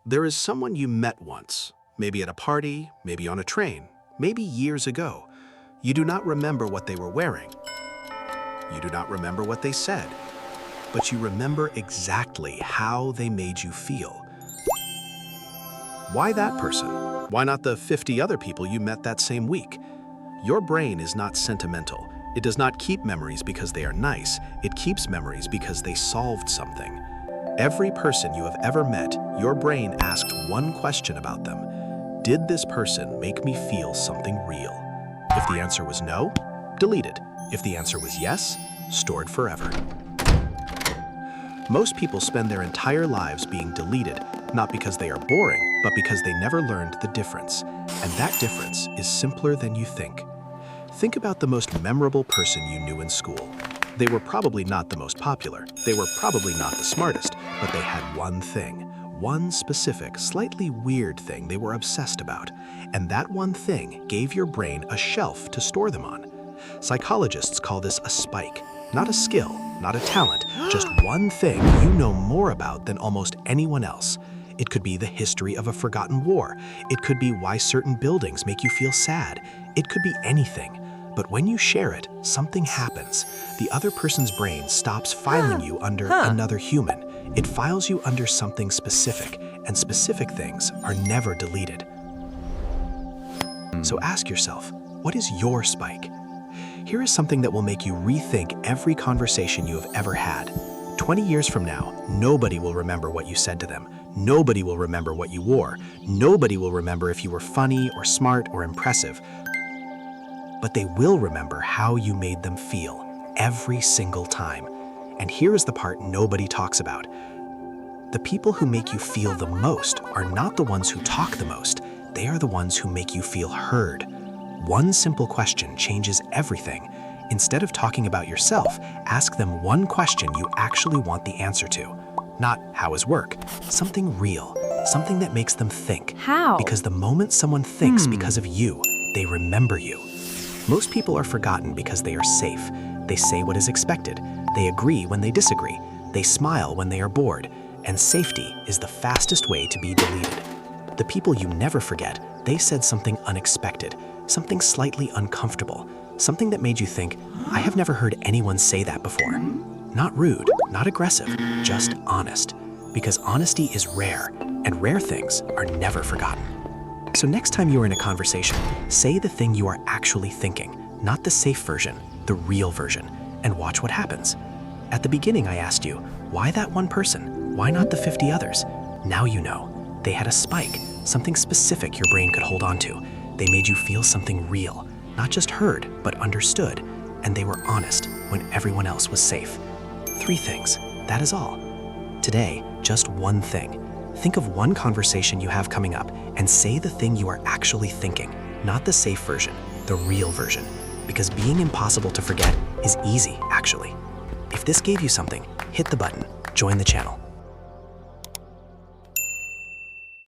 There is someone you met once, maybe at a party, maybe on a train, maybe years ago. You do not remember what they were wearing. You do not remember what they said, but you remember exactly how they made you feel. Why that person? Why not the 50 other people you met that same week? Your brain is not sentimental. It does not keep memories because they are nice. It keeps memories because they solved something. Every person you have ever met, your brain asked one question about them. Did this person make me feel something real? If the answer was no, deleted. If the answer was yes, stored forever. Most people spend their entire lives being deleted, not because they are boring, but because they never learned the difference. And that difference is simpler than you think. Think about the most memorable person you knew in school. They were probably not the most popular. They were probably not the smartest, but they had one thing, one specific, slightly weird thing they were obsessed about. And that one thing gave your brain a shelf to store them on. Psychologists call this a spike, not a skill, not a talent, just one thing you know more about than almost anyone else. It could be the history of a forgotten war. It could be why certain buildings make you feel sad. It could be anything. But when you share it, something happens. The other person's brain stops filing you under another human. It files you under something specific, and specific things are never deleted. So ask yourself, what is your spike? Here is something that will make you rethink every conversation you have ever had. 20 years from now, nobody will remember what you said to them. Nobody will remember what you wore. Nobody will remember if you were funny or smart or impressive. But they will remember how you made them feel every single time. And here is the part nobody talks about. The people who make you feel the most are not the ones who talk the most. They are the ones who make you feel heard. One simple question changes everything. Instead of talking about yourself, ask them one question you actually want the answer to. Not how is work, something real, something that makes them think. How? Because the moment someone thinks because of you, they remember you. Most people are forgotten because they are safe. They say what is expected. They agree when they disagree. They smile when they are bored. And safety is the fastest way to be deleted. The people you never forget, they said something unexpected, something slightly uncomfortable, something that made you think, I have never heard anyone say that before. Not rude, not aggressive, just honest. Because honesty is rare, and rare things are never forgotten. So next time you are in a conversation, say the thing you are actually thinking, not the safe version, the real version, and watch what happens. At the beginning, I asked you, why that one person? Why not the 50 others? Now you know. They had a spike, something specific your brain could hold on to. They made you feel something real, not just heard, but understood. And they were honest when everyone else was safe. 3 things, that is all. Today, just one thing. Think of one conversation you have coming up and say the thing you are actually thinking, not the safe version, the real version. Because being impossible to forget is easy, actually. If this gave you something, hit the button, join the channel.